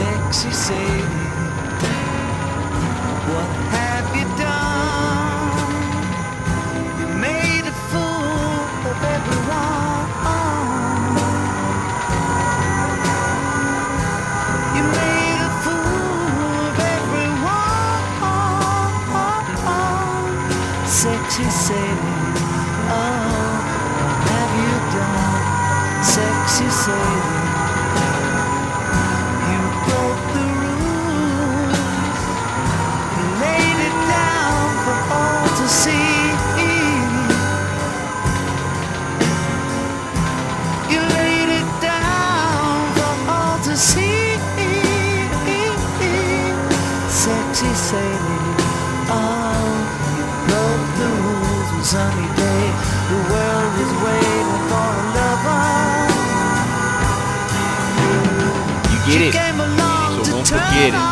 Sexy Sadie, what have you done? You made a fool of everyone. You made a fool of everyone. Sexy Sadie, oh, what have you done? Sexy Sadie, you broke the rules. You laid it down for all to see. You laid it down for all to see. Sexy Sadie, oh, you broke the rules on sunny day. The world was waiting for a lover. You get it. Came along So to don't turn forget it.